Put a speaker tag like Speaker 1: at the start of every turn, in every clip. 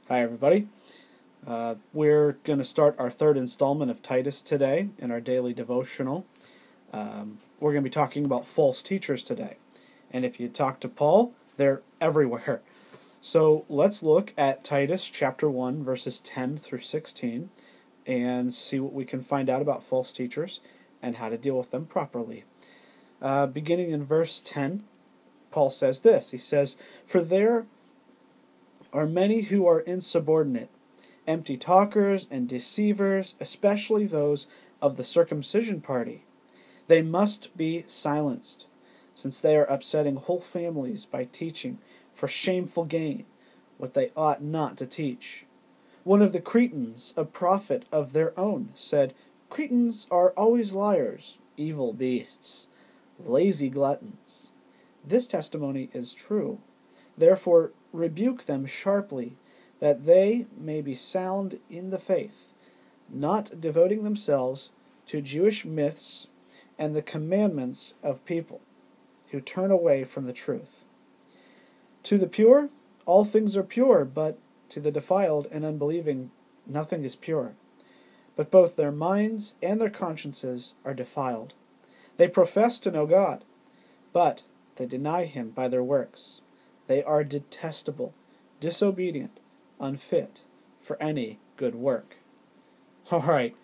Speaker 1: Hi, everybody. We're going to start our third installment of Titus today in our daily devotional. We're going to be talking about false teachers today. And if you talk to Paul, they're everywhere. So let's look at Titus chapter 1, verses 10 through 16, and see what we can find out about false teachers and how to deal with them properly. Beginning in verse 10, Paul says this. He says, "For there are many who are insubordinate, empty talkers and deceivers, especially those of the circumcision party. They must be silenced, since they are upsetting whole families by teaching for shameful gain what they ought not to teach. One of the Cretans, a prophet of their own, said, 'Cretans are always liars, evil beasts, lazy gluttons.' This testimony is true. Therefore rebuke them sharply, that they may be sound in the faith, not devoting themselves to Jewish myths and the commandments of people who turn away from the truth. To the pure, all things are pure, but to the defiled and unbelieving, nothing is pure. But both their minds and their consciences are defiled. They profess to know God, but they deny Him by their works. They are detestable, disobedient, unfit for any good work." All right,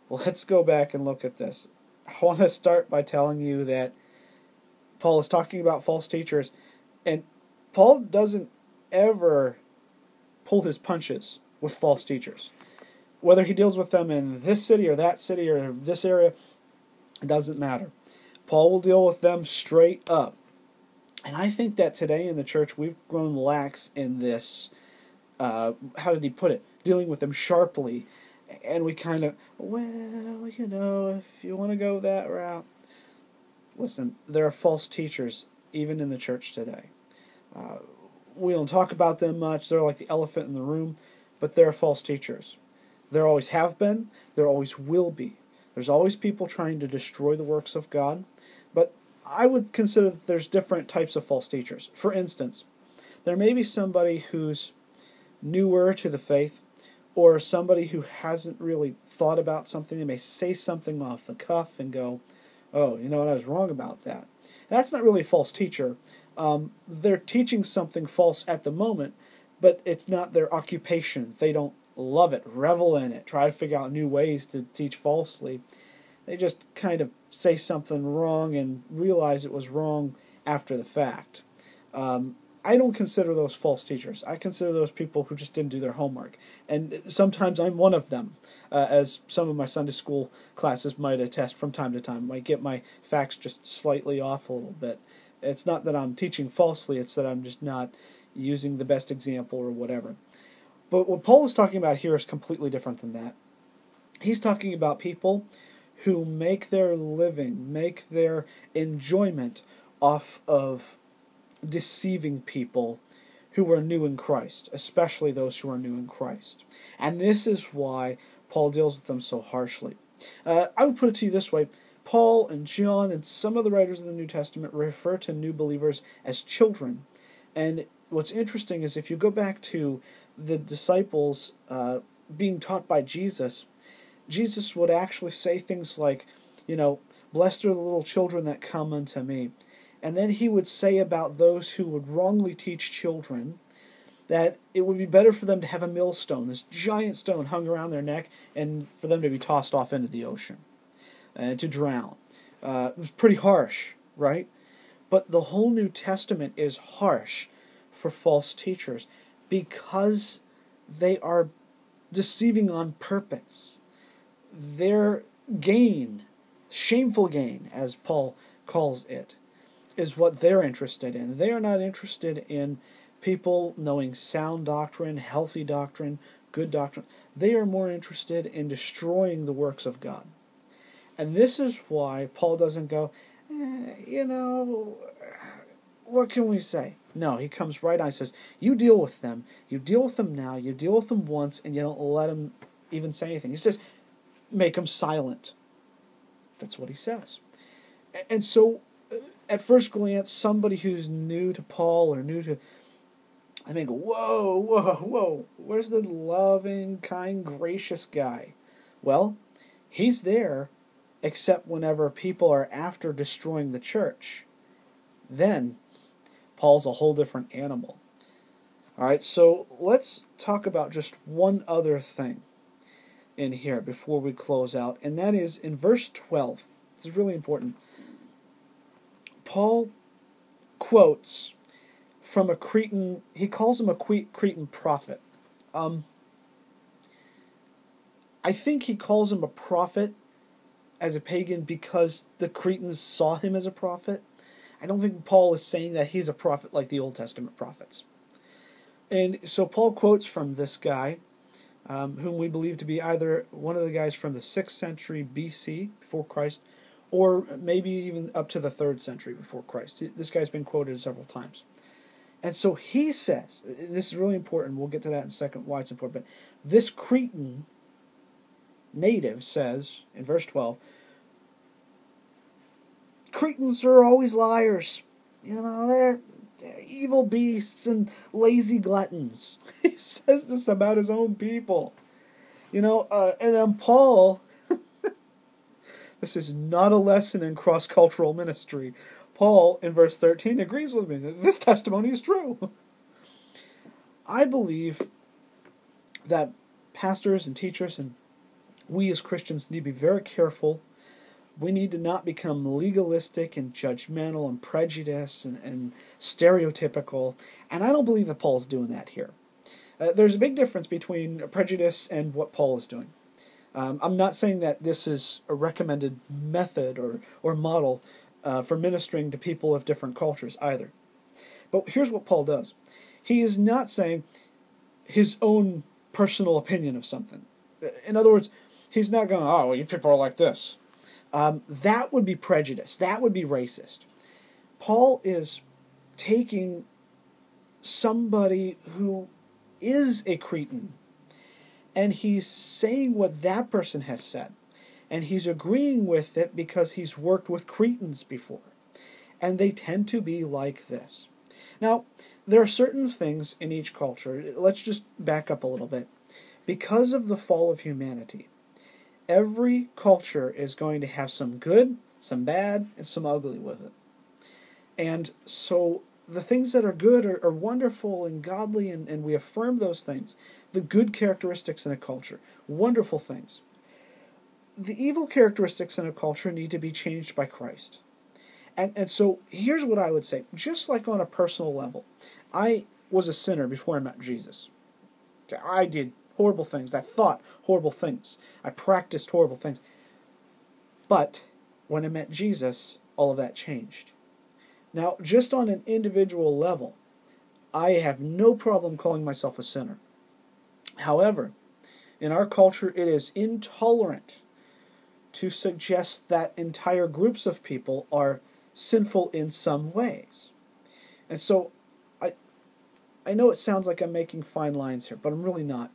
Speaker 1: let's go back and look at this. I want to start by telling you that Paul is talking about false teachers, and Paul doesn't ever pull his punches with false teachers. Whether he deals with them in this city or that city or this area, it doesn't matter. Paul will deal with them straight up. And I think that today in the church we've grown lax in this, how did he put it, dealing with them sharply. And we kind of, if you want to go that route. Listen, there are false teachers even in the church today. We don't talk about them much. They're like the elephant in the room. But they're false teachers. There always have been. There always will be. There's always people trying to destroy the works of God. But I would consider that there's different types of false teachers. For instance, there may be somebody who's newer to the faith, or somebody who hasn't really thought about something. They may say something off the cuff and go, "Oh, you know what, I was wrong about that." That's not really a false teacher. They're teaching something false at the moment, but it's not their occupation. They don't love it, revel in it, try to figure out new ways to teach falsely. They just kind of say something wrong and realize it was wrong after the fact. I don't consider those false teachers. I consider those people who just didn't do their homework. And sometimes I'm one of them, as some of my Sunday school classes might attest from time to time. I might get my facts just slightly off a little bit. It's not that I'm teaching falsely, it's that I'm just not using the best example or whatever. But what Paul is talking about here is completely different than that. He's talking about people who make their living, make their enjoyment off of deceiving people who are new in Christ, especially those who are new in Christ. And this is why Paul deals with them so harshly. I would put it to you this way. Paul and John and some of the writers of the New Testament refer to new believers as children. And what's interesting is if you go back to the disciples being taught by Jesus, Jesus would actually say things like, "Blessed are the little children that come unto me." And then he would say about those who would wrongly teach children that it would be better for them to have a millstone, this giant stone hung around their neck, and for them to be tossed off into the ocean and to drown. It was pretty harsh, right? But the whole New Testament is harsh for false teachers because they are deceiving on purpose. Their gain, shameful gain, as Paul calls it, is what they're interested in. They are not interested in people knowing sound doctrine, healthy doctrine, good doctrine. They are more interested in destroying the works of God. And this is why Paul doesn't go, what can we say? No, he comes right on and says, you deal with them. You deal with them now. You deal with them once, and you don't let them even say anything. He says, make them silent. That's what he says. And so, at first glance, somebody who's new to Paul or new to I think, whoa, whoa, whoa, where's the loving, kind, gracious guy? Well, he's there, except whenever people are after destroying the church. Then, Paul's a whole different animal. All right, so let's talk about just one other thing in here before we close out, and that is in verse 12. This is really important. Paul quotes from a Cretan, he calls him a Cretan prophet. I think he calls him a prophet as a pagan because the Cretans saw him as a prophet. I don't think Paul is saying that he's a prophet like the Old Testament prophets. And so Paul quotes from this guy, whom we believe to be either one of the guys from the 6th century BC, before Christ, or maybe even up to the 3rd century before Christ. This guy's been quoted several times. And so he says, this is really important, we'll get to that in a second, why it's important, but this Cretan native says, in verse 12, Cretans are always liars. You know, they're evil beasts and lazy gluttons. He says this about his own people. You know, and then Paul, this is not a lesson in cross-cultural ministry. Paul, in verse 13, agrees with me that this testimony is true. I believe that pastors and teachers and we as Christians need to be very careful. We need to not become legalistic and judgmental and prejudiced and stereotypical. And I don't believe that Paul's doing that here. There's a big difference between prejudice and what Paul is doing. I'm not saying that this is a recommended method or model for ministering to people of different cultures either. But here's what Paul does. He is not saying his own personal opinion of something. In other words, he's not going, oh, well, you people are like this. That would be prejudice. That would be racist. Paul is taking somebody who is a Cretan, and he's saying what that person has said. And he's agreeing with it because he's worked with Cretans before. And they tend to be like this. Now, there are certain things in each culture. Let's just back up a little bit. Because of the fall of humanity, every culture is going to have some good, some bad, and some ugly with it. And so the things that are good are wonderful and godly, and we affirm those things. The good characteristics in a culture, wonderful things. The evil characteristics in a culture need to be changed by Christ. And so here's what I would say. Just like on a personal level, I was a sinner before I met Jesus. I did horrible things. I thought horrible things. I practiced horrible things. But when I met Jesus, all of that changed. Now, just on an individual level, I have no problem calling myself a sinner. However, in our culture, it is intolerant to suggest that entire groups of people are sinful in some ways. And so, I know it sounds like I'm making fine lines here, but I'm really not.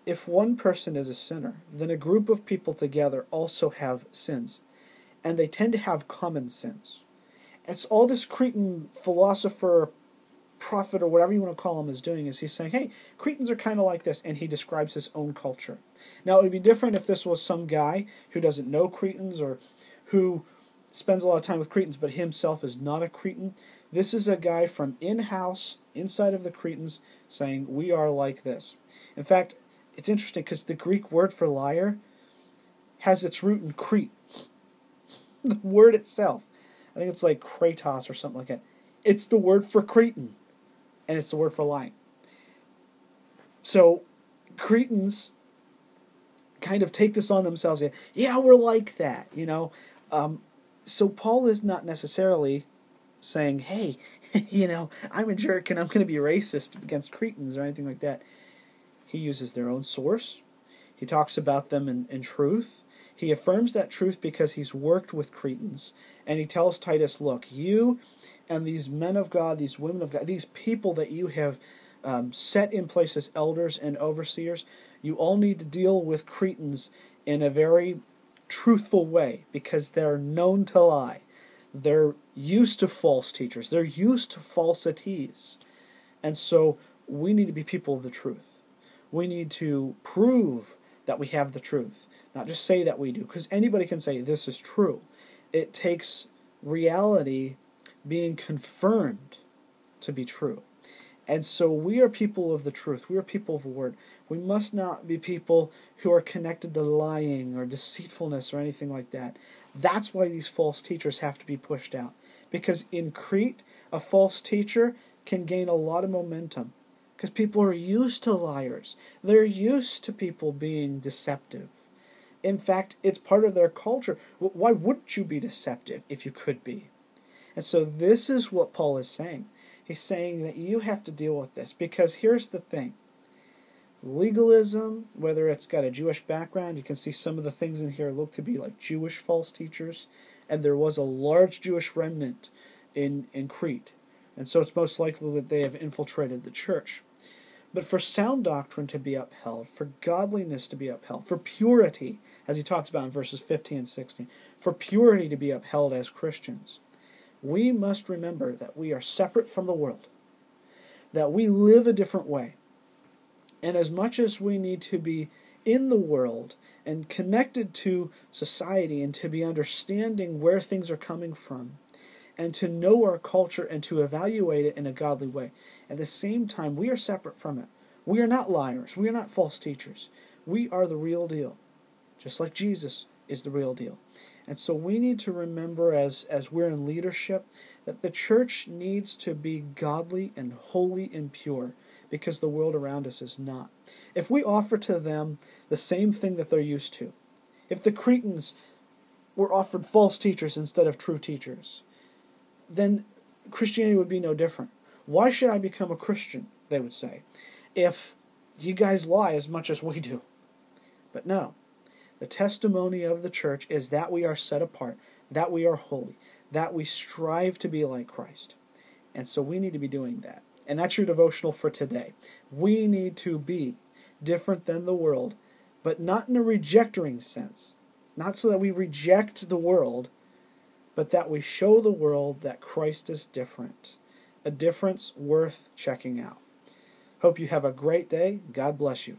Speaker 1: If one person is a sinner, then a group of people together also have sins. And they tend to have common sins. It's all this Cretan philosopher, prophet, or whatever you want to call him, is doing is he's saying, hey, Cretans are kind of like this, and he describes his own culture. Now, it would be different if this was some guy who doesn't know Cretans or who spends a lot of time with Cretans, but himself is not a Cretan. This is a guy from in-house, inside of the Cretans, saying, we are like this. In fact, it's interesting because the Greek word for liar has its root in Crete. The word itself. I think it's like kratos or something like that. It's the word for Cretan. And it's the word for lying. So, Cretans kind of take this on themselves. Yeah, we're like that, you know. So Paul is not necessarily saying, hey, you know, I'm a jerk and I'm going to be racist against Cretans or anything like that. He uses their own source. He talks about them in truth. He affirms that truth because he's worked with Cretans. And he tells Titus, look, you and these men of God, these women of God, these people that you have set in place as elders and overseers, you all need to deal with Cretans in a very truthful way because they're known to lie. They're used to false teachers. They're used to falsities. And so we need to be people of the truth. We need to prove that we have the truth, not just say that we do, because anybody can say this is true. It takes reality being confirmed to be true. And so we are people of the truth. We are people of the word. We must not be people who are connected to lying or deceitfulness or anything like that. That's why these false teachers have to be pushed out. Because in Crete, a false teacher can gain a lot of momentum. Because people are used to liars. They're used to people being deceptive. In fact, it's part of their culture. Why wouldn't you be deceptive if you could be? And so this is what Paul is saying. He's saying that you have to deal with this. Because here's the thing. Legalism, whether it's got a Jewish background, you can see some of the things in here look to be like Jewish false teachers. And there was a large Jewish remnant in Crete. And so it's most likely that they have infiltrated the church. But for sound doctrine to be upheld, for godliness to be upheld, for purity, as he talks about in verses 15 and 16, for purity to be upheld as Christians, we must remember that we are separate from the world, that we live a different way. And as much as we need to be in the world and connected to society and to be understanding where things are coming from, and to know our culture and to evaluate it in a godly way. At the same time, we are separate from it. We are not liars. We are not false teachers. We are the real deal, just like Jesus is the real deal. And so we need to remember as we're in leadership that the church needs to be godly and holy and pure because the world around us is not. If we offer to them the same thing that they're used to, if the Cretans were offered false teachers instead of true teachers, then Christianity would be no different. Why should I become a Christian, they would say, if you guys lie as much as we do? But no. The testimony of the church is that we are set apart, that we are holy, that we strive to be like Christ. And so we need to be doing that. And that's your devotional for today. We need to be different than the world, but not in a rejecting sense. Not so that we reject the world, but that we show the world that Christ is different. A difference worth checking out. Hope you have a great day. God bless you.